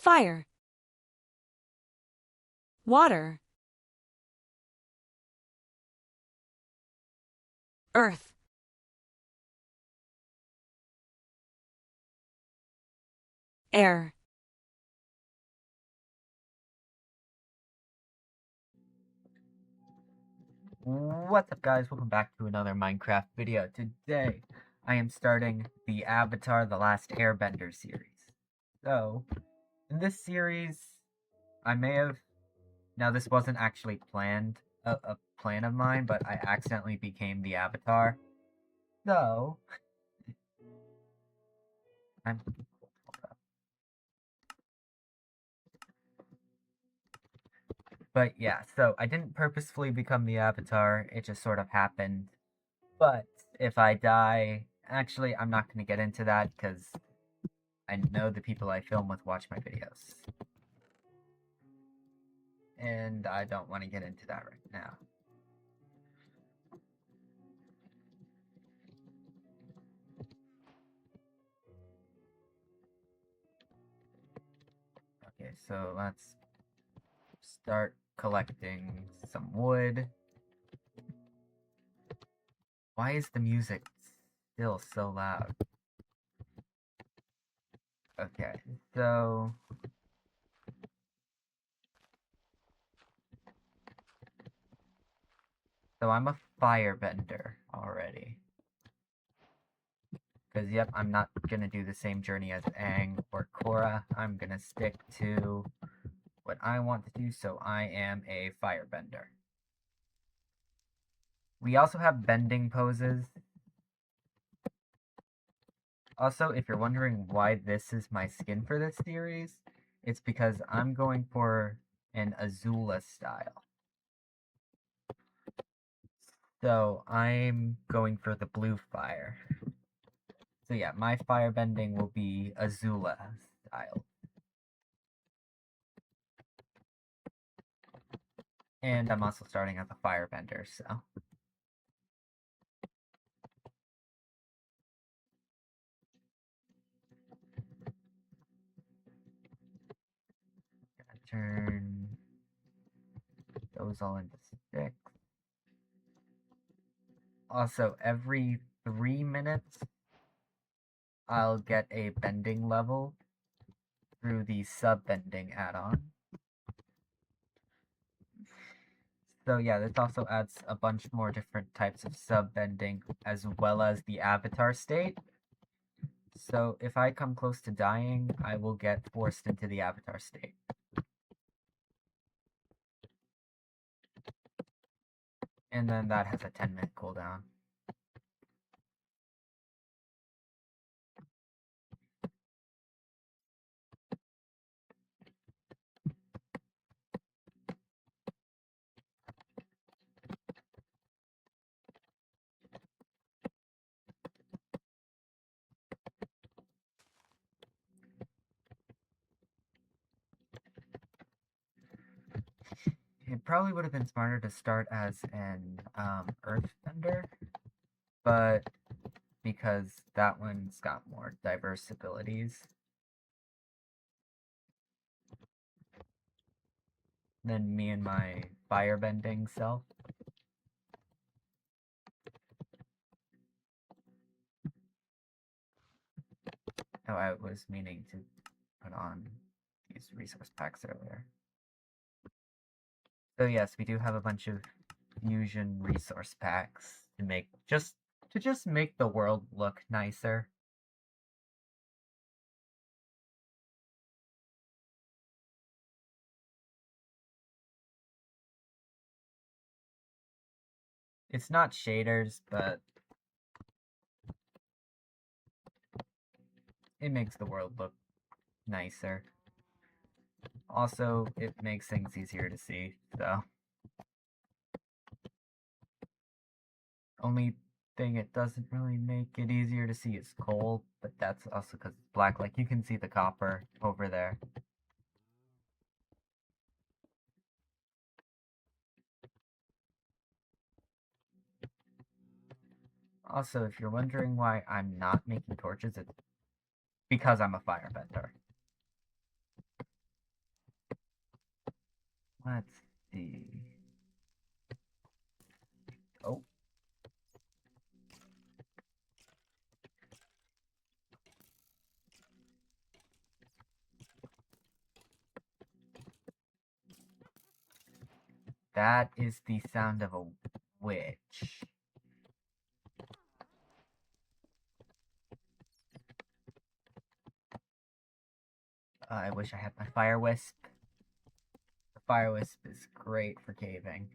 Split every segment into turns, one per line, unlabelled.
Fire. Water. Earth. Air.
What's up, guys? Welcome back to another Minecraft video. Today, I am starting the Avatar: The Last Airbender series. So, in this series, I may have... Now, this wasn't actually planned, a plan of mine, but I accidentally became the Avatar. So, I'm... But yeah, so I didn't purposefully become the Avatar, it just sort of happened. But, if I die... Actually, I'm not going to get into that, because I know the people I film with watch my videos. And I don't want to get into that right now. Okay, so let's start collecting some wood. Why is the music still so loud? Okay, so... So I'm a firebender already. Because, yep, I'm not gonna do the same journey as Aang or Korra. I'm gonna stick to what I want to do, so I am a firebender. We also have bending poses. Also, if you're wondering why this is my skin for this series, it's because I'm going for an Azula style. So, I'm going for the blue fire. So yeah, my firebending will be Azula style. And I'm also starting as a firebender, so... Gonna turn those all into sticks. Also, every 3 minutes, I'll get a bending level through the sub-bending add-on. So yeah, this also adds a bunch more different types of sub-bending, as well as the avatar state. So if I come close to dying, I will get forced into the avatar state. And then that has a 10-minute cooldown. It probably would have been smarter to start as an earthbender, but because that one's got more diverse abilities than me and my firebending self. Oh, I was meaning to put on these resource packs earlier. So yes, we do have a bunch of fusion resource packs to make just make the world look nicer. It's not shaders, but it makes the world look nicer. Also, it makes things easier to see, so. Only thing it doesn't really make it easier to see is coal, but that's also because it's black. Like, you can see the copper over there. Also, if you're wondering why I'm not making torches, it's because I'm a firebender. Let's see. Oh. That is the sound of a witch. I wish I had my fire wisp. The fire wisp is great for caving.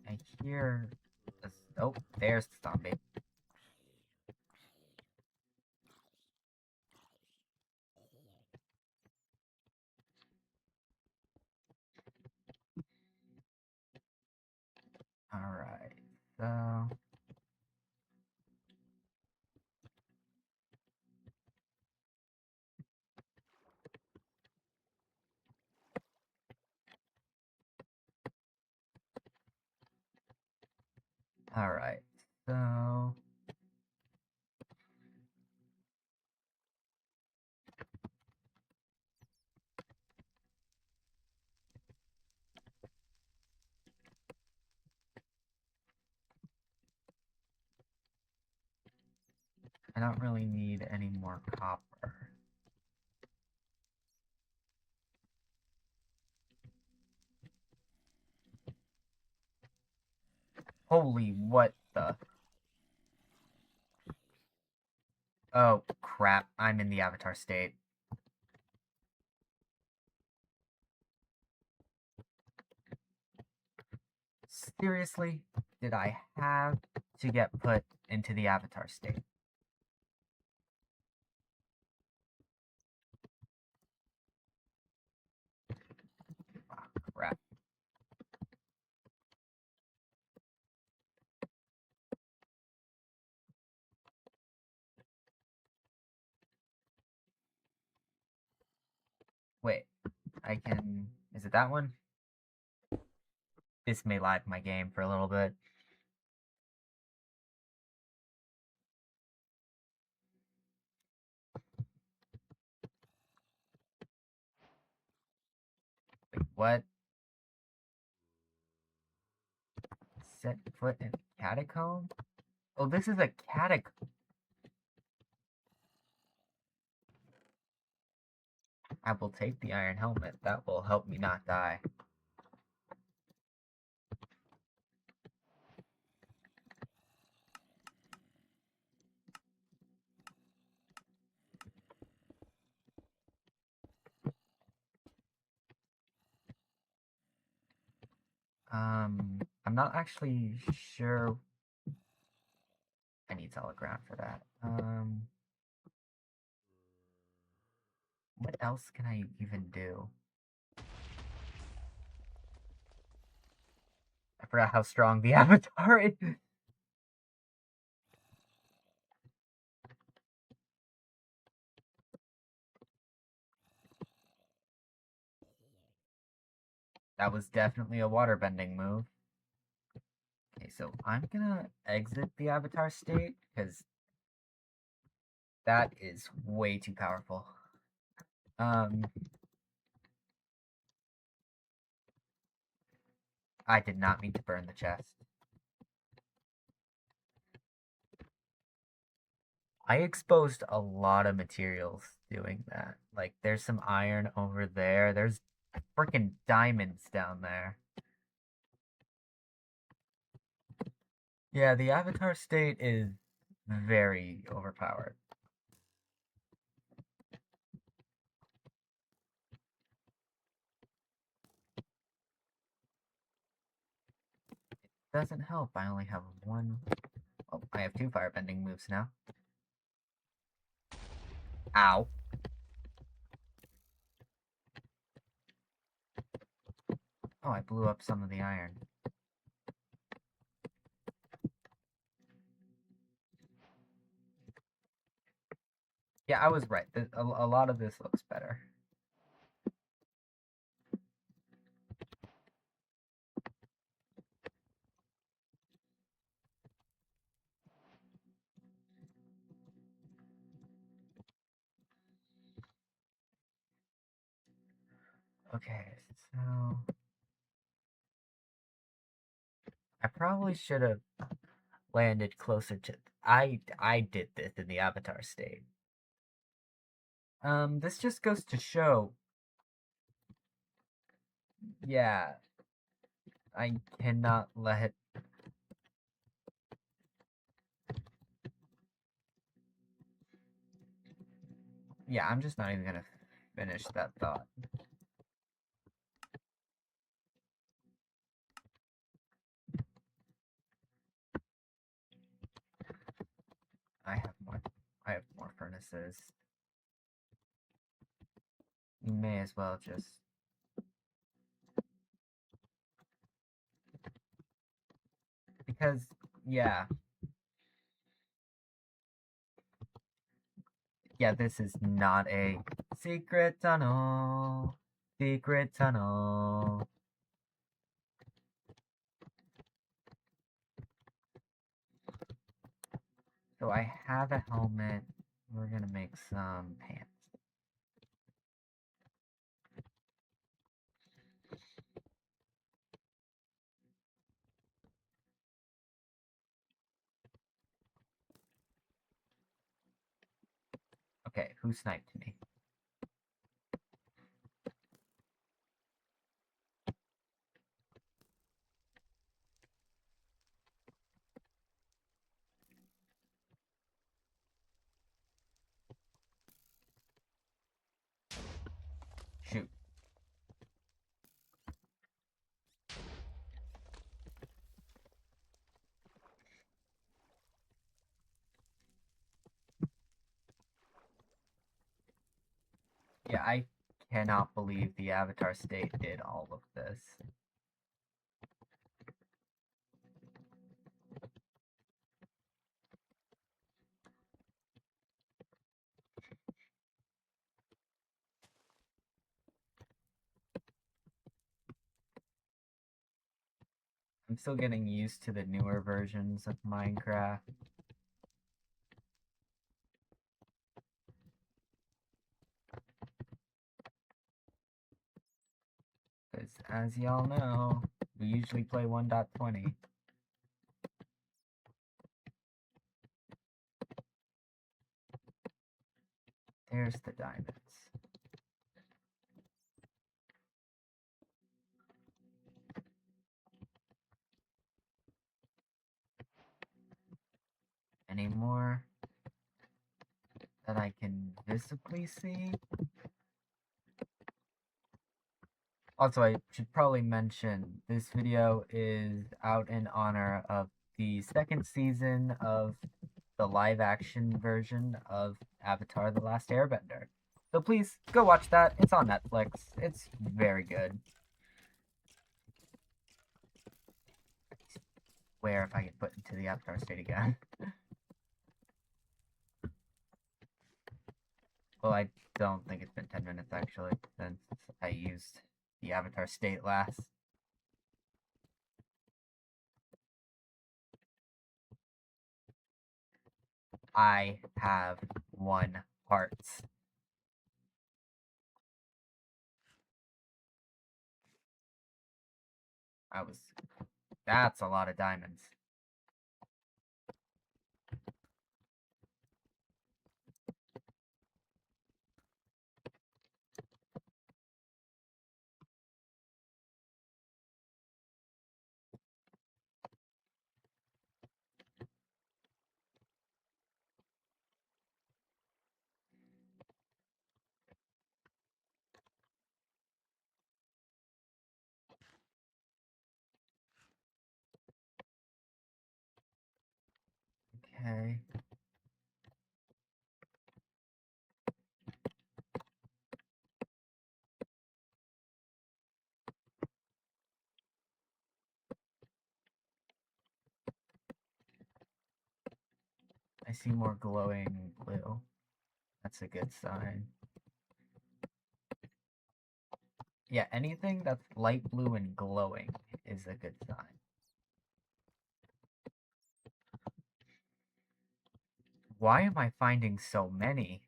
I hear... Oh, there's the zombie. Alright, so... Alright, so... I don't really need any more copper. Holy, what the... Oh, crap. I'm in the avatar state. Seriously? Did I have to get put into the avatar state? Oh, crap. Wait, I can... Is it that one? This may lag my game for a little bit. Wait, what? Set foot in catacomb? Oh, this is a catacomb. I will take the iron helmet. That will help me not die. I'm not actually sure. I need solid ground for that. What else can I even do? I forgot how strong the avatar is. That was definitely a waterbending move. Okay, so I'm gonna exit the avatar state, because that is way too powerful. I did not mean to burn the chest. I exposed a lot of materials doing that. Like, there's some iron over there. There's freaking diamonds down there. Yeah, the avatar state is very overpowered. It doesn't help. I only have one. Oh, I have two firebending moves now. Ow. Oh, I blew up some of the iron. Yeah, I was right. A lot of this looks better. Okay, so I probably should have landed closer to. I did this in the Avatar state. This just goes to show. Yeah, I cannot let. Yeah, I'm just not even gonna finish that thought. I have more. I have more furnaces. You may as well just. Because, yeah. Yeah, this is not a secret tunnel. Secret tunnel. So I have a helmet. We're gonna make some pants. Okay, who sniped me? Shoot. Yeah, I cannot believe the Avatar state did all of this. I'm still getting used to the newer versions of Minecraft. Because, as y'all know, we usually play 1.20. There's the diamonds. Any more that I can visibly see? Also, I should probably mention this video is out in honor of the second season of the live action version of Avatar: The Last Airbender. So please go watch that. It's on Netflix. It's very good. Where if I get put into the Avatar state again. Well, I don't think it's been 10 minutes actually, since I used the Avatar state last. I have 1 heart. That's a lot of diamonds. Okay. I see more glowing blue. That's a good sign. Yeah, anything that's light blue and glowing is a good sign. Why am I finding so many?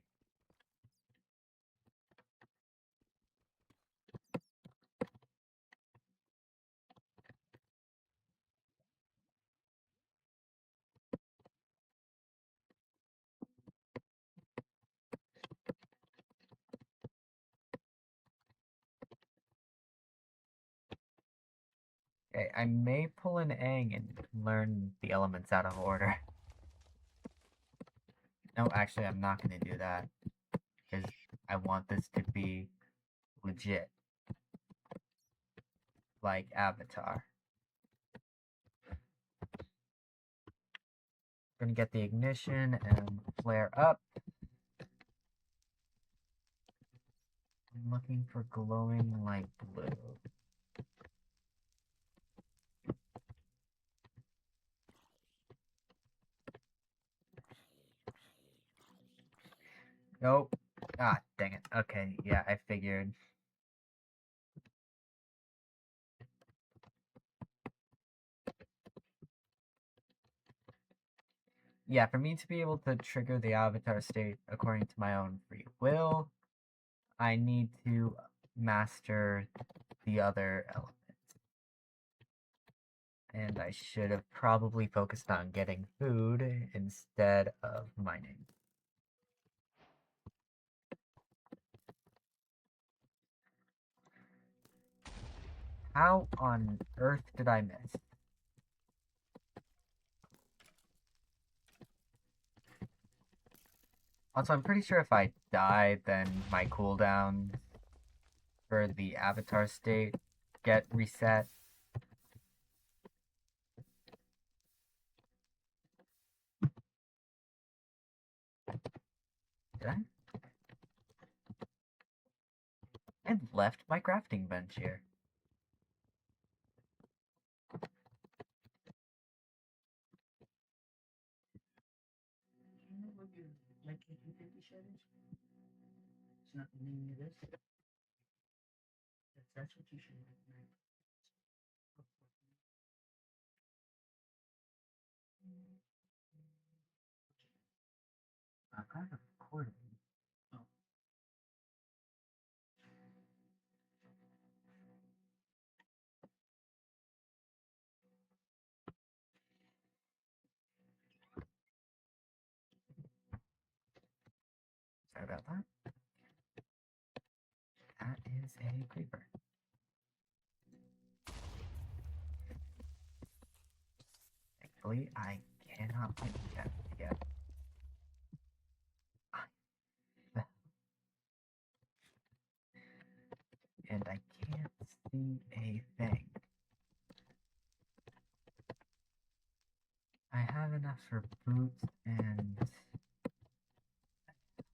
Okay, I may pull an Aang and learn the elements out of order. No, actually, I'm not going to do that. Because I want this to be legit. Like Avatar. We're going to get the ignition and flare up. I'm looking for glowing light blue. Nope. Ah, dang it. Okay, yeah, I figured. Yeah, for me to be able to trigger the avatar state according to my own free will, I need to master the other element. And I should have probably focused on getting food instead of mining. How on earth did I miss? Also, I'm pretty sure if I die, then my cooldowns for the avatar state get reset. Did I? I left my crafting bench here.
It's not the name of this. That's what you should have.
I kind of recorded.
Oh.
Sorry about that. That is a creeper. Thankfully, I cannot put that yet. And I can't see a thing. I have enough for boots and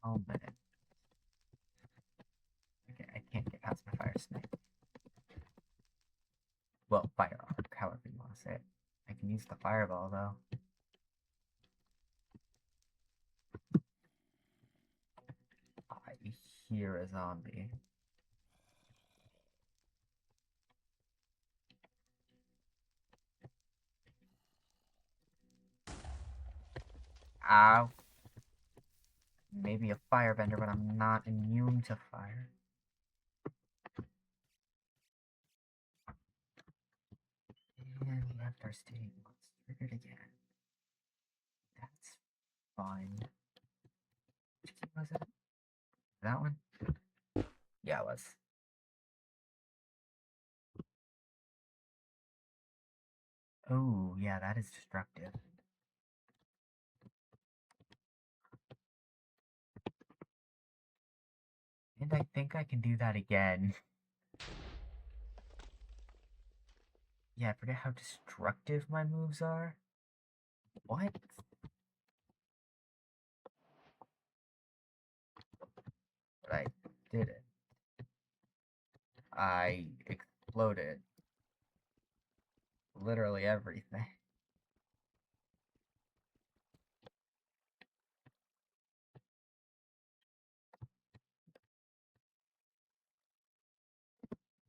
helmet. Okay, I can't get past my fire snake. Well, fire arc, however you want to say it. I can use the fireball though. I hear a zombie. Ow. Maybe a firebender, but I'm not immune to fire. And left our state. Let's trigger it again. That's fine. Which key was it? That one? Yeah, it was. Oh, yeah, that is destructive. And I think I can do that again. Yeah, I forget how destructive my moves are. What? But I did it. I exploded literally everything.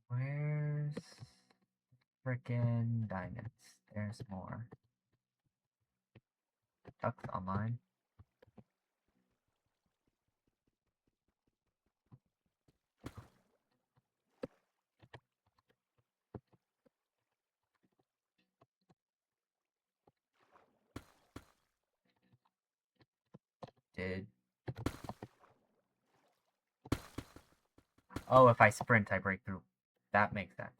Where's frickin' diamonds? There's more. Ducks online. Did. Oh, if I sprint, I break through. That makes sense.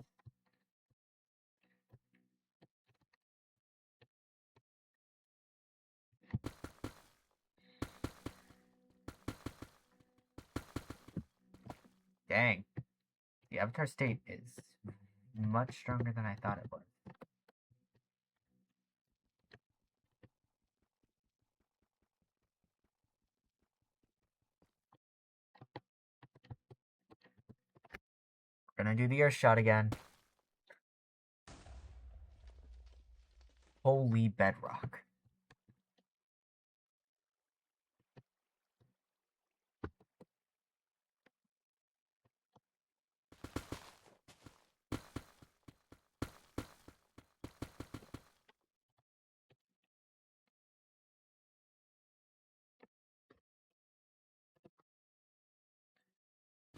Dang. The avatar state is much stronger than I thought it was. We're gonna do the earth shot again. Holy bedrock.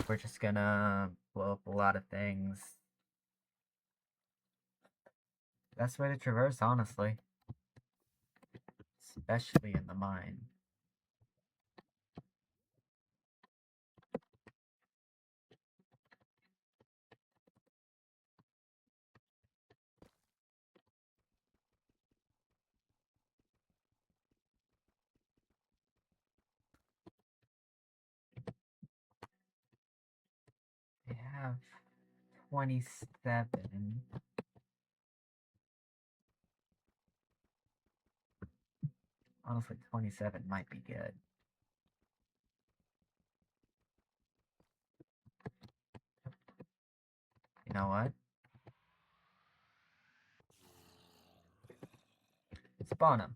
We're just gonna blow up a lot of things. Best way to traverse, honestly. Especially in the mine. They have 27. Honestly, 27 might be good. You know what? Spawn them.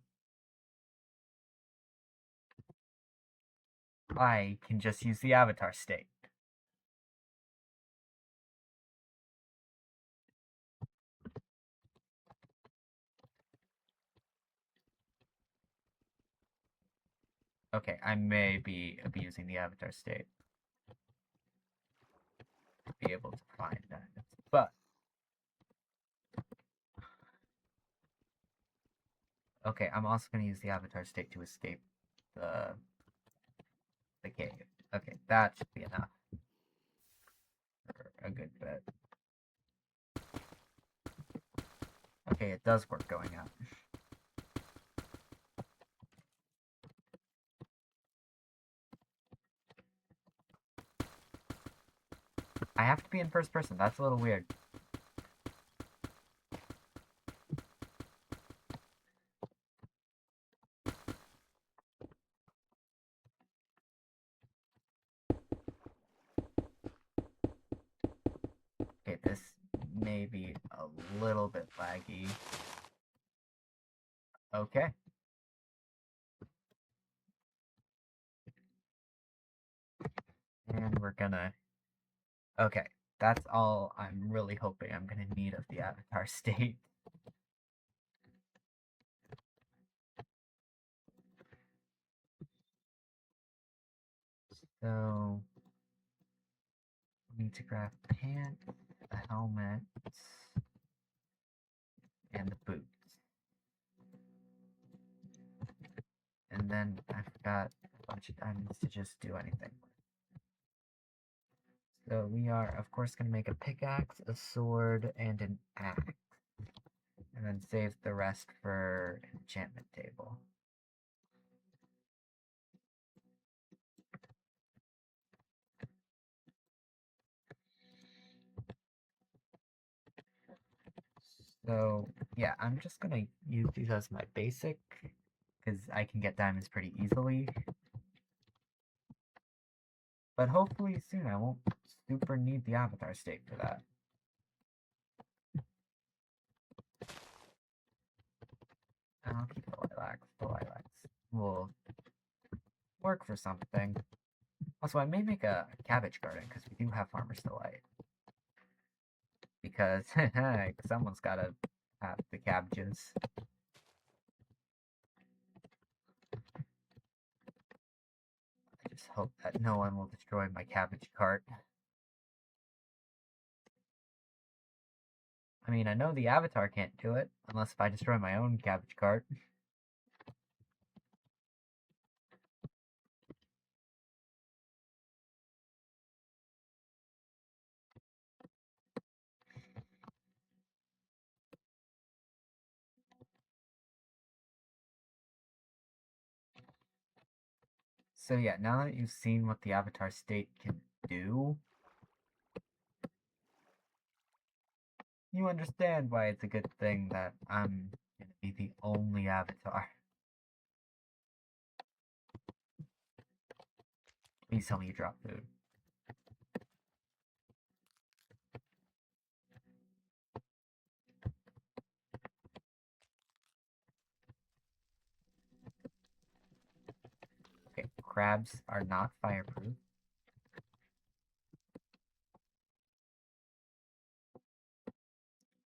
I can just use the avatar state. Okay, I may be abusing the avatar state to be able to find diamonds, but okay, I'm also going to use the avatar state to escape the cave. Okay, that should be enough for a good bit. Okay, it does work going up. I have to be in first person. That's a little weird. Okay, this may be a little bit laggy. Okay. And we're gonna... Okay, that's all I'm really hoping I'm gonna need of the avatar state. So... we need to grab pants, the helmet, and the boots. And then I've got a bunch of diamonds to just do anything with. So we are, of course, going to make a pickaxe, a sword, and an axe. And then save the rest for enchantment table. So, yeah, I'm just going to use these as my basic, because I can get diamonds pretty easily. But hopefully soon I won't super need the avatar state for that. I'll keep the lilacs. The lilacs will work for something. Also, I may make a cabbage garden, because we do have Farmer's Delight. Because someone's gotta have the cabbages. I just hope that no one will destroy my cabbage cart. I mean, I know the avatar can't do it, unless if I destroy my own cabbage cart. So yeah, now that you've seen what the avatar state can do, You understand why it's a good thing that I'm gonna be the only avatar. Please tell me you drop food. Okay, crabs are not fireproof.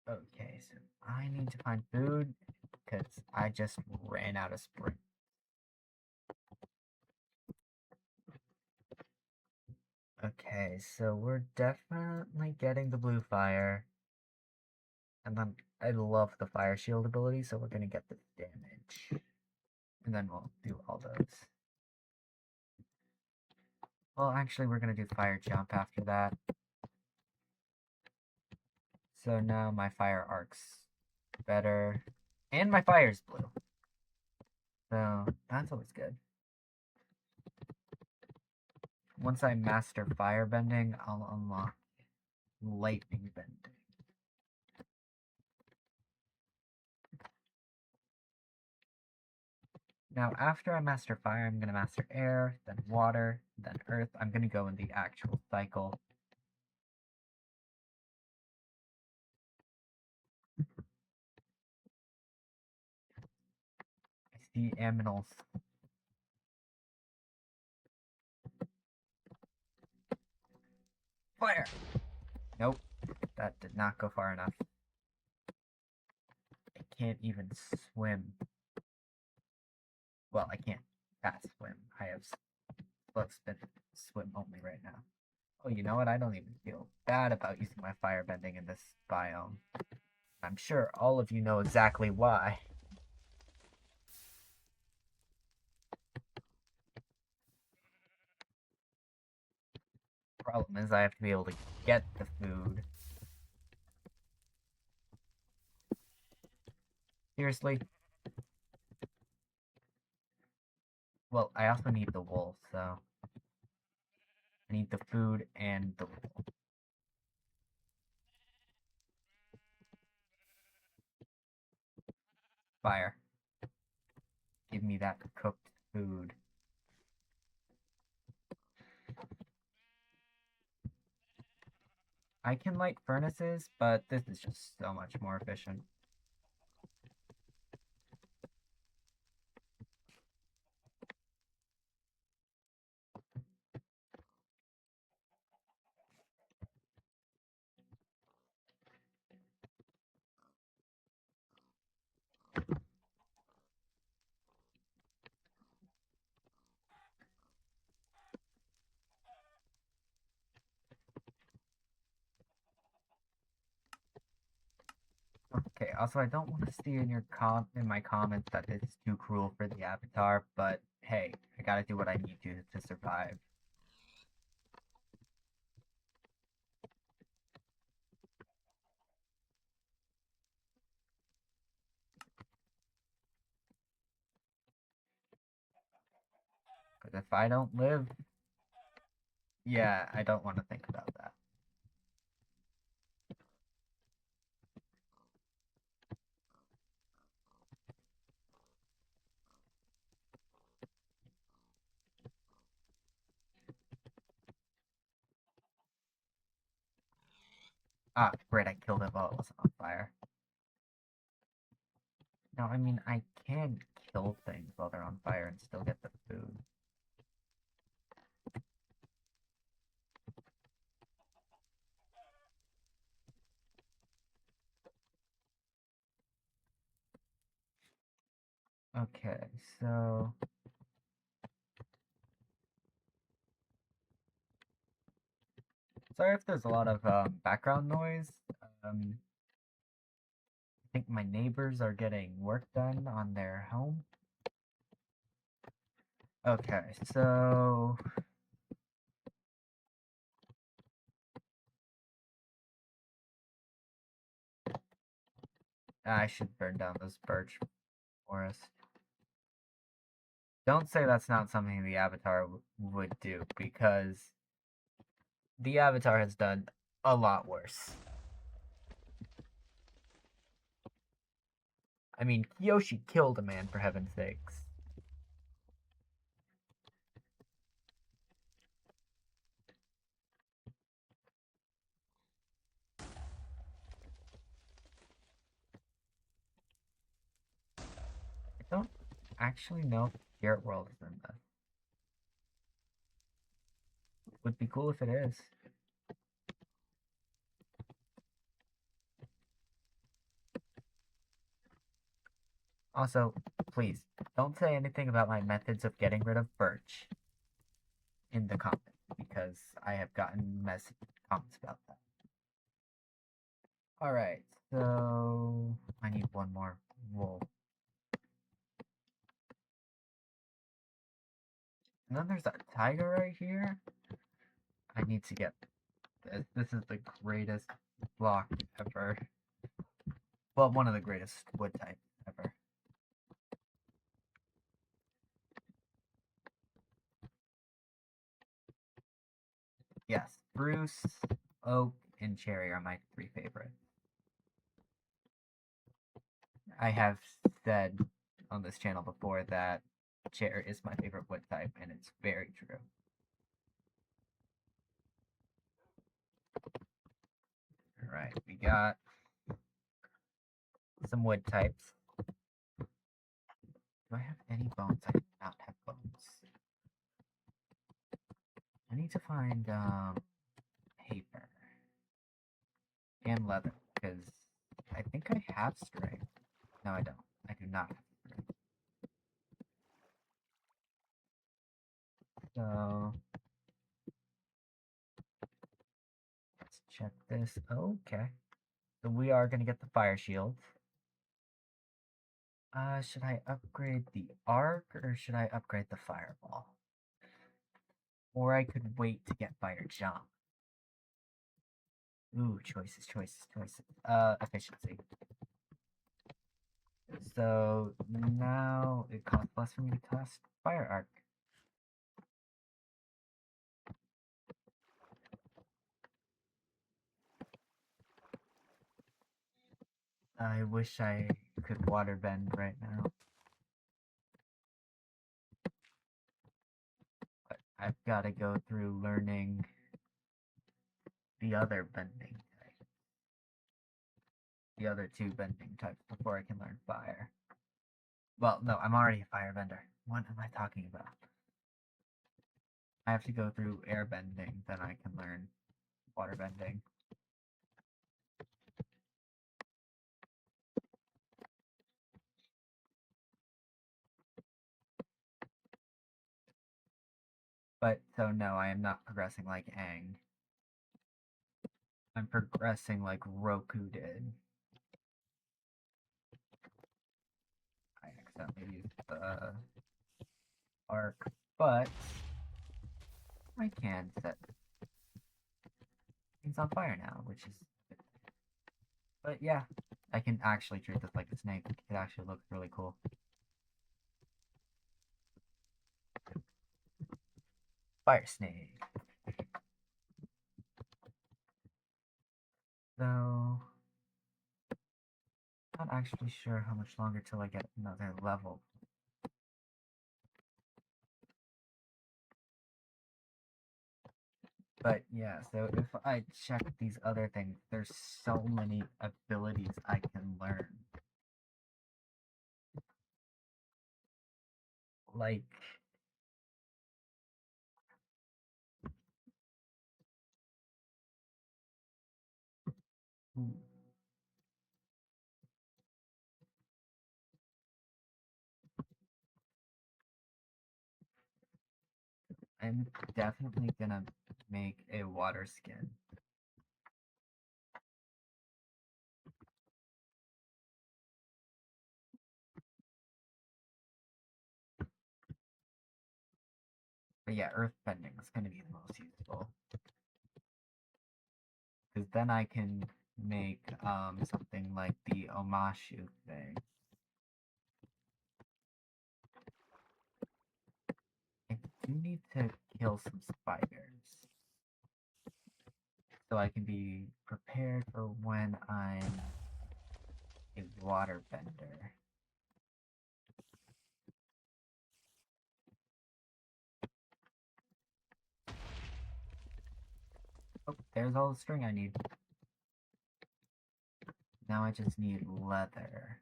Okay, so I need to find food because I just ran out of spring. Okay, so we're definitely getting the blue fire. And then I love the fire shield ability, so we're gonna get the damage. And then we'll do all those. Well, actually, we're gonna do fire jump after that. So now my fire arc's better. And my fire's blue. So that's always good. Once I master firebending, I'll unlock lightning bending. Now, after I master fire, I'm going to master air, then water, then earth. I'm going to go in the actual cycle. I see aminals. Fire! Nope, that did not go far enough. I can't even swim. Well, I can't fast swim. I have slow spin swim only right now. Oh, you know what? I don't even feel bad about using my firebending in this biome. I'm sure all of you know exactly why. Problem is I have to be able to get the food. Seriously? Well, I also need the wool, so I need the food and the wool. Fire. Give me that cooked food. I can light furnaces, but this is just so much more efficient. Okay, also I don't want to see in your my comments that it's too cruel for the avatar, but hey, I gotta do what I need to survive. Because if I don't live, yeah, I don't want to think about that. Ah, great, I killed it while it was on fire. Now, I mean, I can kill things while they're on fire and still get the food. Okay, so... Sorry if there's a lot of background noise. I think my neighbors are getting work done on their home. Okay, so... I should burn down this birch forest. Don't say that's not something the Avatar would do, because the Avatar has done a lot worse. I mean, Kiyoshi killed a man, for heaven's sakes. I don't actually know if Spirit World is in this. Would be cool if it is. Also, please, don't say anything about my methods of getting rid of Birch in the comments, because I have gotten comments about that. Alright, so I need one more wool. And then there's a tiger right here. I need to get this. This is the greatest block ever. Well, one of the greatest wood types ever. Yes, spruce, oak, and cherry are my 3 favorites. I have said on this channel before that cherry is my favorite wood type, and it's very true. Alright, we got some wood types. Do I have any bones? I do not have bones. I need to find paper and leather, because I think I have string. No, I don't. I do not have string. So let's check this. Okay. So we are gonna get the fire shield. Should I upgrade the arc or should I upgrade the fireball? Or I could wait to get fire jump. Ooh, choices. Efficiency. So now it costs less for me to cast fire arc. I wish I could water bend right now. But I've got to go through learning the other bending type. The other 2 bending types before I can learn fire. Well, no, I'm already a firebender. What am I talking about? I have to go through air bending, then I can learn water bending. But, so no, I am not progressing like Aang. I'm progressing like Roku did. I accidentally used the arc, but I can set things on fire now, which is... But yeah, I can actually treat this like a snake. It actually looks really cool. Fire snake. So, not actually sure how much longer till I get another level. But yeah, so if I check these other things, there's so many abilities I can learn. Like, ooh, I'm definitely gonna make a water skin. But yeah, earth bending is gonna be the most useful. Because then I can make something like the Omashu thing. I do need to kill some spiders. So I can be prepared for when I'm a water bender. there's all the string I need. Now I just need leather.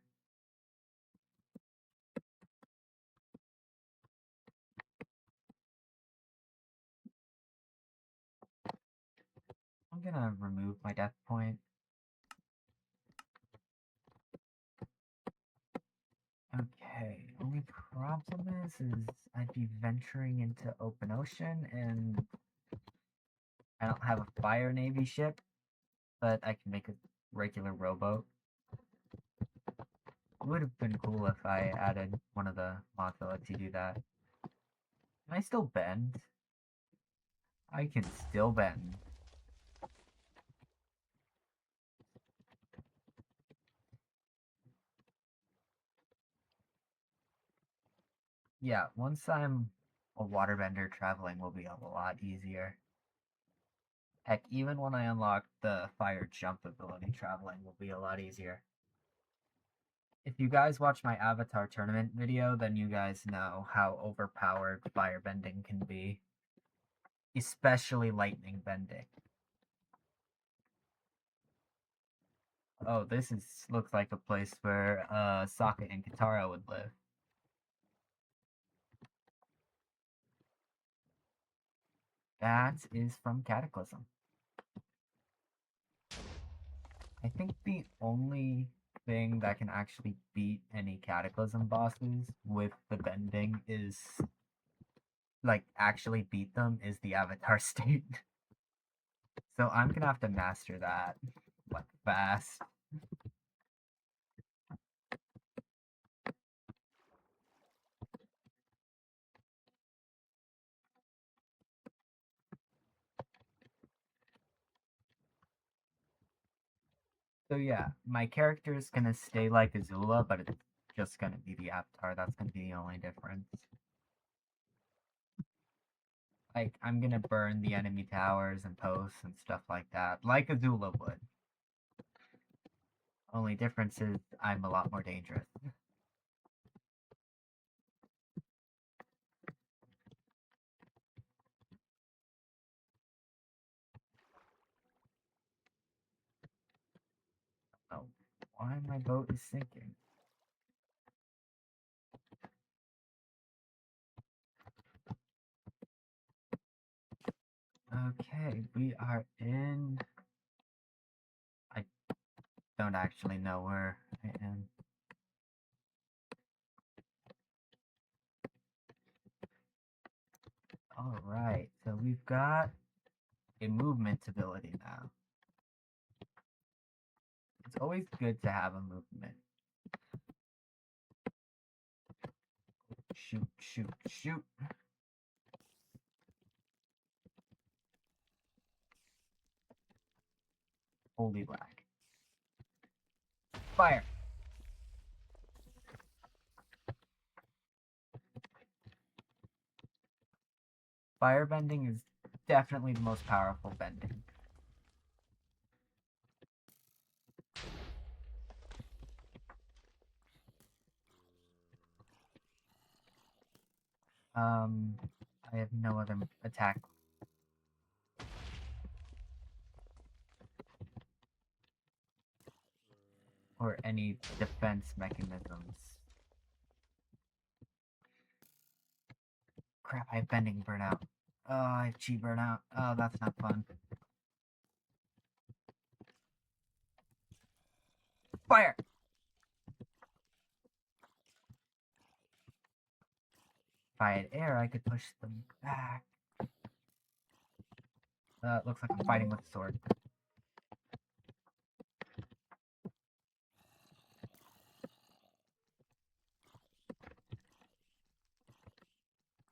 I'm gonna remove my death point. Okay, only problem is I'd be venturing into open ocean, and I don't have a fire navy ship, but I can make a regular rowboat. It would have been cool if I added one of the mods that lets you do that. Can I still bend? I can still bend. Yeah, once I'm a waterbender, traveling will be a lot easier. Heck, even when I unlock the fire jump ability, traveling will be a lot easier. If you guys watch my Avatar tournament video, then you guys know how overpowered firebending can be. Especially lightning bending. Oh, this looks like a place where Sokka and Katara would live. That is from Cataclysm. I think the only thing that can actually beat any Cataclysm bosses with the bending is, like, actually beat them is the Avatar state. So I'm gonna have to master that, like, fast. So yeah, my character is gonna stay like Azula, but it's just gonna be the Avatar. That's gonna be the only difference. Like, I'm gonna burn the enemy towers and posts and stuff like that, like Azula would. Only difference is I'm a lot more dangerous. Oh, why my boat is sinking? Okay, we are in... I don't actually know where I am. Alright, so we've got a movement ability now. It's always good to have a movement. Shoot, shoot, shoot. Holy black. Fire! Firebending is definitely the most powerful bending. I have no other attack. Or any defense mechanisms. Crap, I have bending burnout. Oh, I have chi burnout. Oh, that's not fun. Fire! If I had air, I could push them back. It looks like I'm fighting with a sword.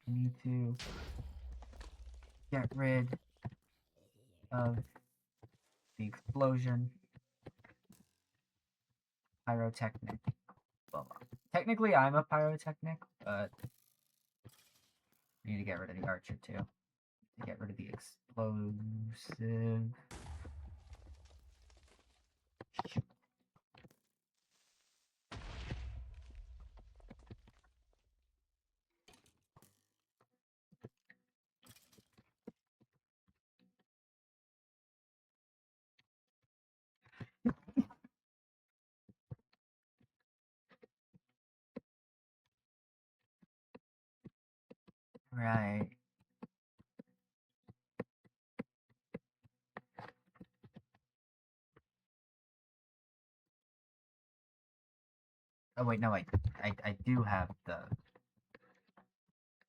I need to get rid of the explosion. Pyrotechnic. Well, technically I'm a pyrotechnic, but I need to get rid of the archer too. To get rid of the explosive. Shoot. Right. Oh wait, no wait. I do have the...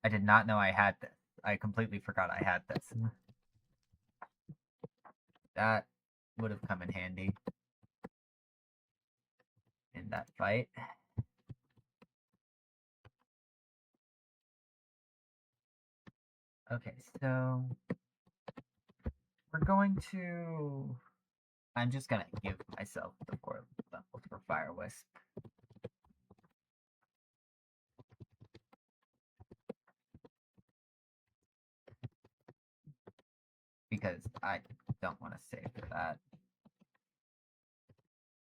I did not know I had this. I completely forgot I had this. That would have come in handy in that fight. Okay, so we're going to... I'm just gonna give myself the 4 levels for Fire Wisp. Because I don't want to save for that.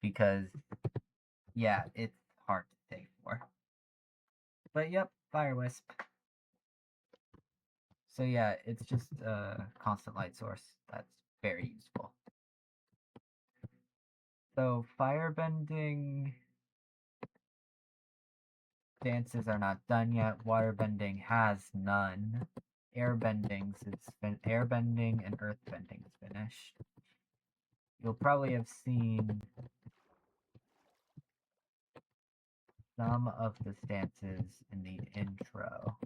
Because, yeah, it's hard to save for. But yep, Fire Wisp. So yeah, it's just a constant light source. That's very useful. So firebending dances are not done yet. Waterbending has none. Airbending and earthbending is finished. You'll probably have seen some of the stances in the intro.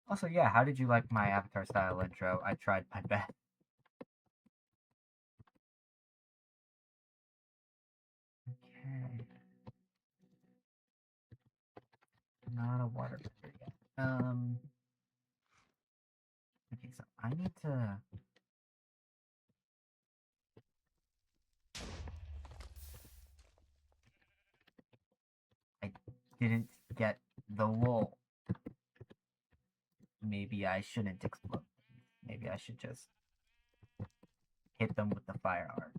Also, yeah, how did you like my Avatar style intro? I tried my best. Okay. Not a waterbender yet. Okay, so I need to... I didn't get the wool. Maybe I shouldn't explode. Maybe I should just hit them with the fire art.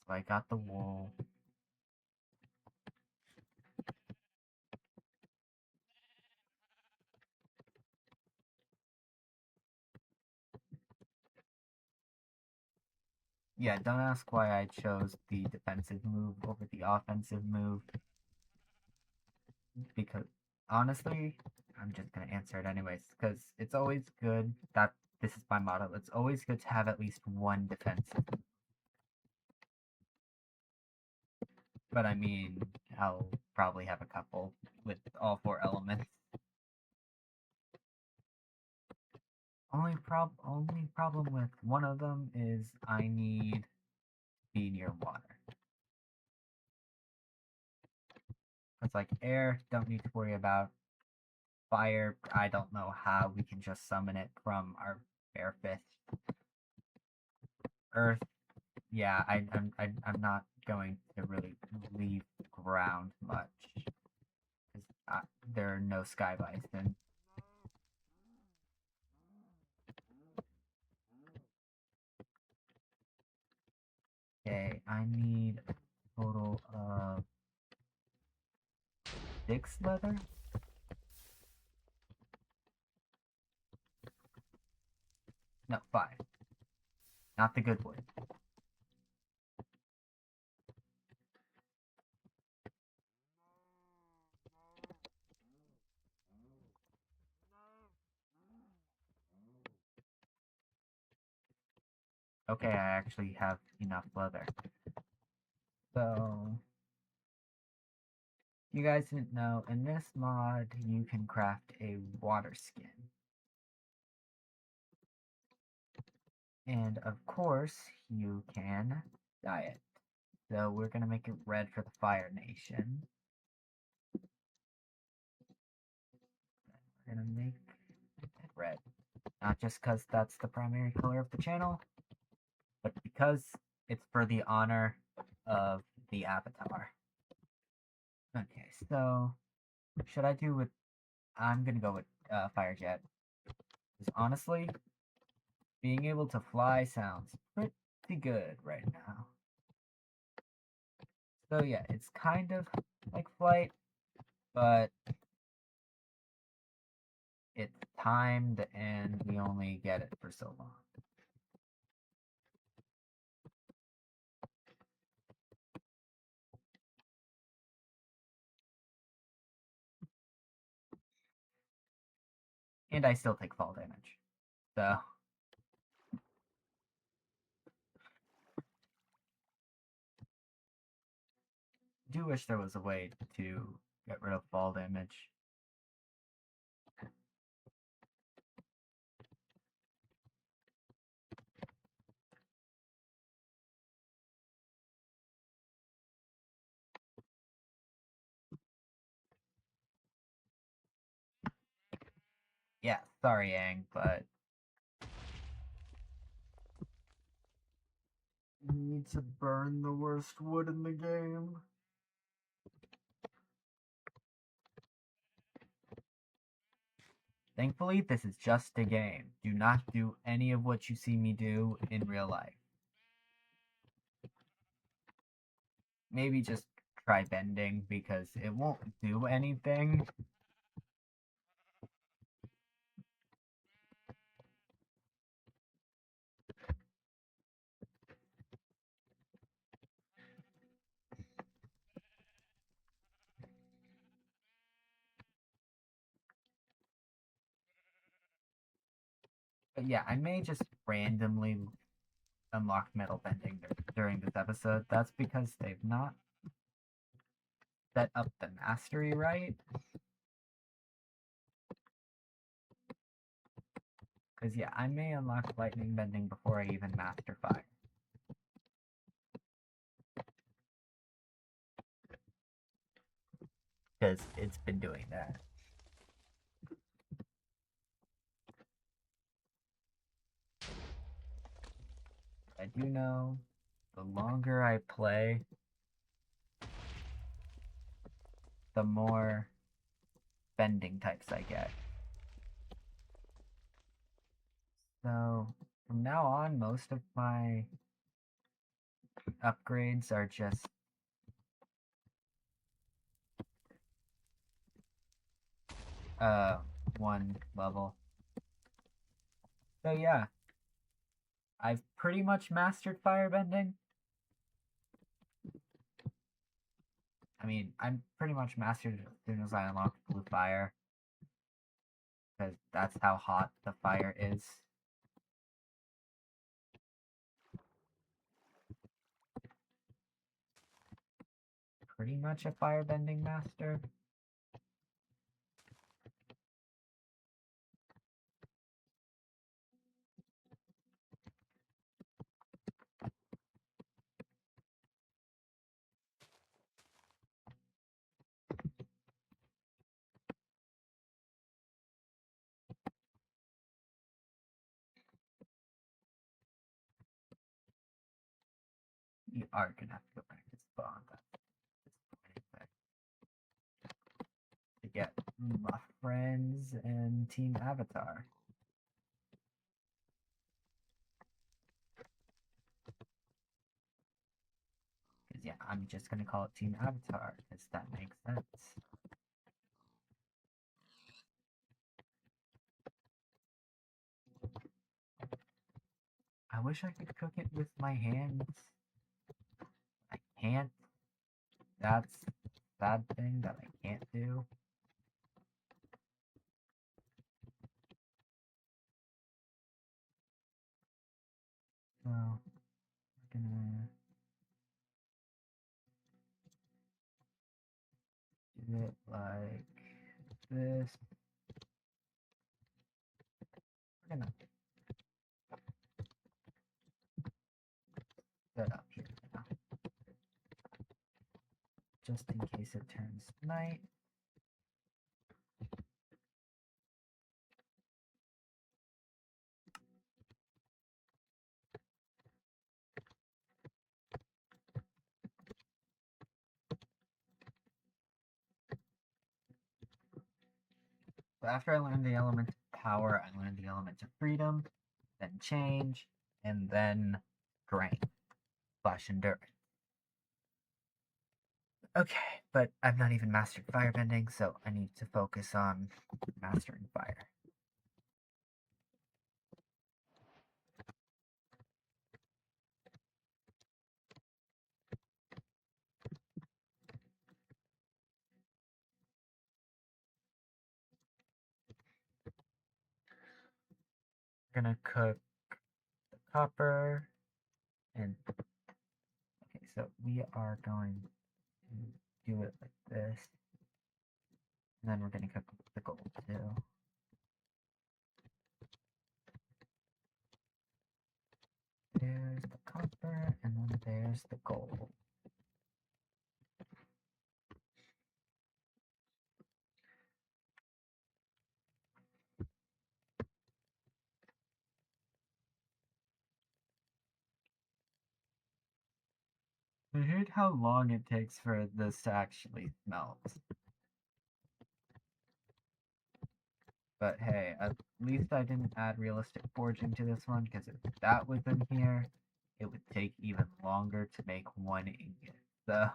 So I got the wool. Yeah, don't ask why I chose the defensive move over the offensive move. Because, honestly, I'm just gonna answer it anyways. Because it's always good that... This is my motto. It's always good to have at least one defensive move. But I mean, I'll probably have a couple with all 4 elements. Only problem with one of them is I need to be near water. It's like air, don't need to worry about. Fire, I don't know how we can just summon it from our bare fist. Earth, yeah, I'm not going to really leave ground much. Because there are no sky bison. Okay, I need a total of 6 leather. No, 5. Not the good wood. Okay, I actually have enough leather. So, you guys didn't know, in this mod, you can craft a water skin. And of course, you can dye it. So we're gonna make it red for the Fire Nation. We're gonna make it red. Not just because that's the primary color of the channel, but because it's for the honor of the avatar. Okay, so should I do with... I'm gonna go with Fire Jet. Because honestly, being able to fly sounds pretty good right now. So yeah, it's kind of like flight, but it's timed and we only get it for so long. And I still take fall damage. So... I do wish there was a way to get rid of fall damage. Yeah, sorry, Aang, but you need to burn the worst wood in the game. Thankfully, this is just a game. Do not do any of what you see me do in real life. Maybe just try bending, because it won't do anything. But yeah, I may just randomly unlock metal bending during this episode. That's because they've not set up the mastery right. Because yeah, I may unlock lightning bending before I even master fire. Because it's been doing that. I do know the longer I play, the more bending types I get. So from now on, most of my upgrades are just one level. So yeah, I've pretty much mastered firebending. I mean, I'm pretty much mastered it as soon as I unlocked blue fire, because that's how hot the fire is. Pretty much a firebending master. You are gonna have to go back to spawn to get my friends and Team Avatar. Because yeah, I'm just gonna call it Team Avatar, because that makes sense. I wish I could cook it with my hands. I can't. That's a bad thing that I can't do. So, we're gonna do it like this. We're gonna set up here now. Just in case it turns night. So after I learned the element of power, I learned the element of freedom, then change, and then strength / endurance. Okay, but I've not even mastered firebending, so I need to focus on mastering fire. gonna cook the copper and okay, so we are going to do it like this. And then we're gonna cook the gold too. There's the copper and then there's the gold. I hate how long it takes for this to actually melt. But hey, at least I didn't add realistic forging to this one, because if that was in here, it would take even longer to make one ingot. So,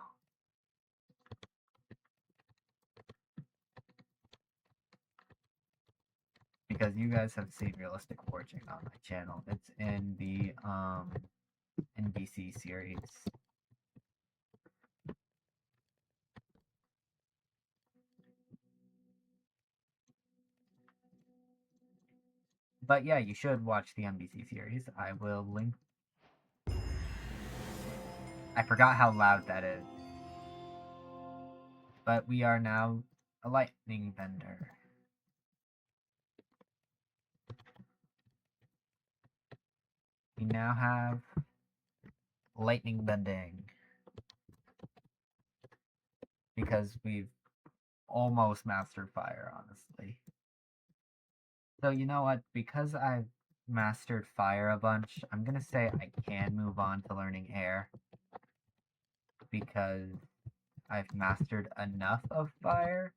because you guys have seen realistic forging on my channel. It's in the NBC series. But yeah, you should watch the NBC series. I will link. I forgot how loud that is. But we are now a lightning bender. We now have lightning bending. Because we've almost mastered fire, honestly. So you know what? Because I've mastered fire a bunch, I'm gonna say I can move on to learning air. Because I've mastered enough of fire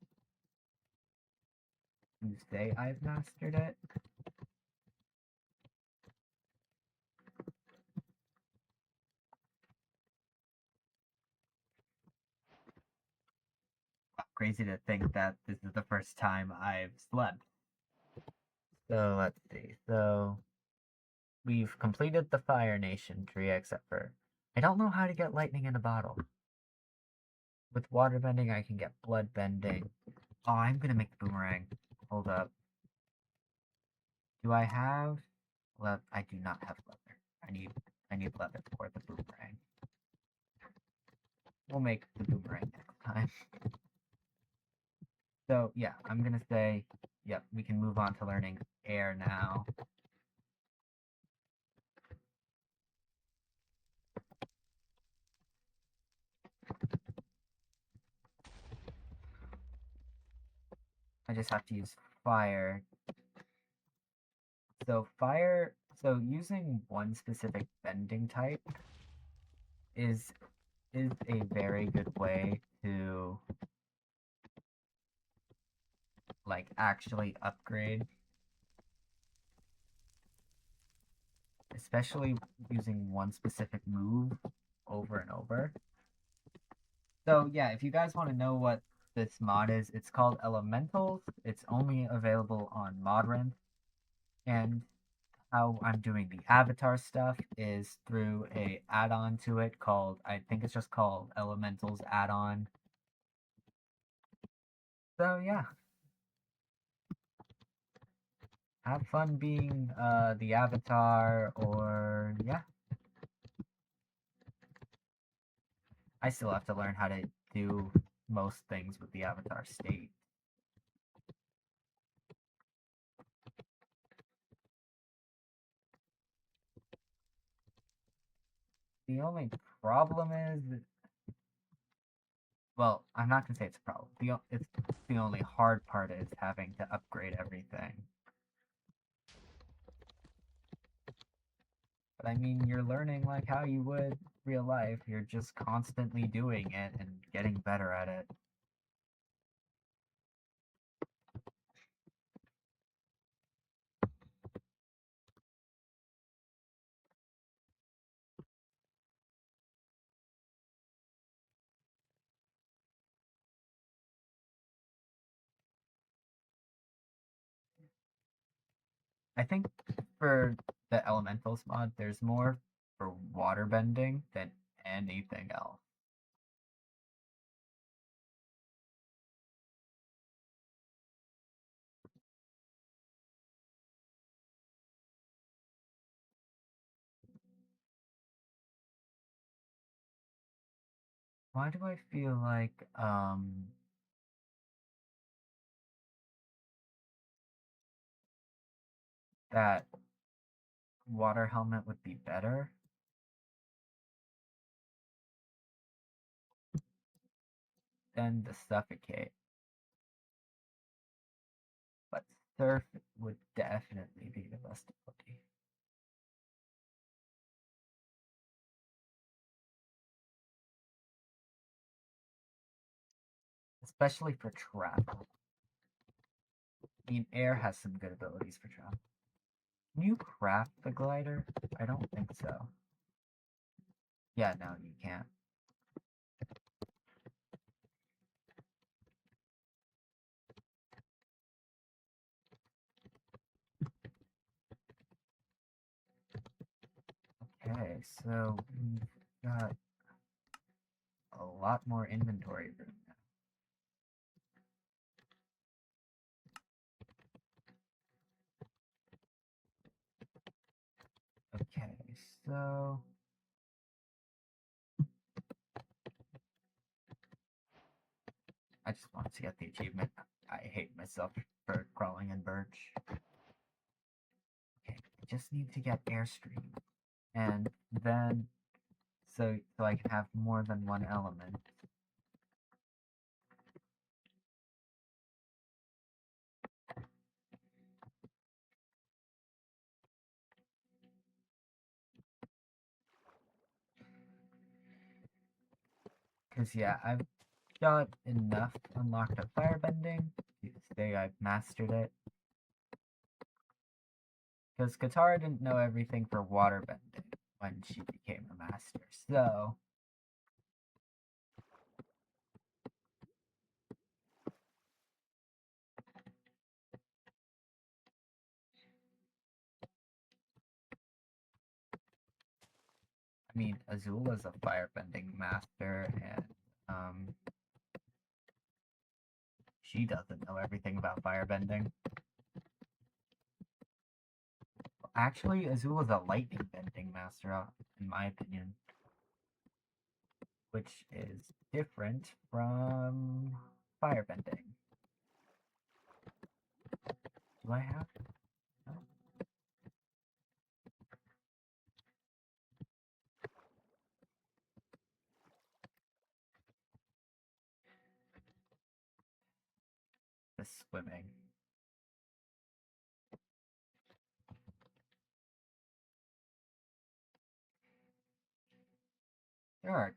to say I've mastered it. Crazy to think that this is the first time I've slept. So let's see. So we've completed the Fire Nation tree, except for I don't know how to get lightning in a bottle. With water bending, I can get blood bending. Oh, I'm gonna make the boomerang. Hold up. Do I have leather? I do not have leather. I need leather for the boomerang. We'll make the boomerang next time. So yeah, I'm gonna say, yep, we can move on to learning air now. I just have to use fire. So using one specific bending type is a very good way to like actually upgrade, especially using one specific move over and over. So yeah, if you guys want to know what this mod is, it's called Elementals. It's only available on Modrinth, and how I'm doing the avatar stuff is through a add-on to it called, I think it's just called Elementals add-on. So yeah, have fun being the avatar, or yeah. I still have to learn how to do most things with the avatar state. The only problem is, well, I'm not gonna say it's a problem. It's the only hard part is having to upgrade everything. But I mean, you're learning like how you would real life. You're just constantly doing it and getting better at it. I think for the elementals mod, there's more for water bending than anything else. Why do I feel like, that water helmet would be better? Than the suffocate. But surf would definitely be the best ability. Especially for travel. I mean, air has some good abilities for travel. Can you craft the glider? I don't think so. Yeah, no, you can't. Okay, so we've got a lot more inventory room now. Okay, so I just wanted to get the achievement. I hate myself for crawling in birch. Okay, I just need to get airstream. And then so I can have more than one element. Because yeah, I've got enough unlocked at firebending to say I've mastered it. Because Katara didn't know everything for waterbending when she became a master, so I mean, Azula's a firebending master, and she doesn't know everything about firebending. Actually, Azula's a lightning bending master, in my opinion, which is different from firebending. Do I have? No? The swimming. There are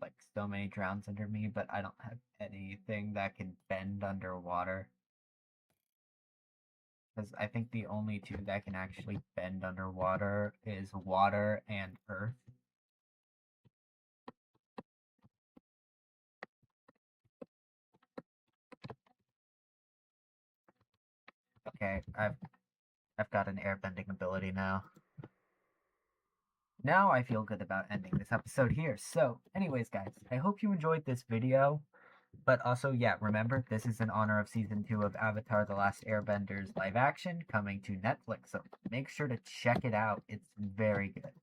like so many drowns under me, but I don't have anything that can bend underwater. Because I think the only two that can actually bend underwater is water and earth. Okay, I've got an airbending ability now. Now I feel good about ending this episode here. So, anyways, guys, I hope you enjoyed this video. But also, yeah, remember, this is in honor of Season 2 of Avatar The Last Airbender's live action coming to Netflix. So make sure to check it out. It's very good.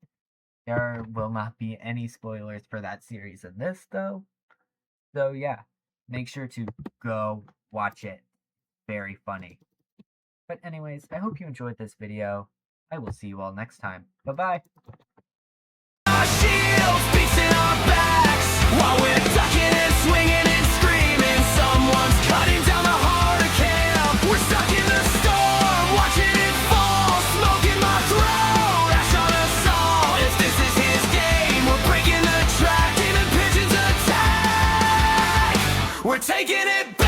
There will not be any spoilers for that series in this, though. So, yeah, make sure to go watch it. Very funny. But anyways, I hope you enjoyed this video. I will see you all next time. Bye-bye!
While we're ducking and swinging and screaming, someone's cutting down the heart of camp. We're stuck in the storm, watching it fall, smoke in my throat, ash on us all. If this is his game, we're breaking the track, even pigeons attack. We're taking it back.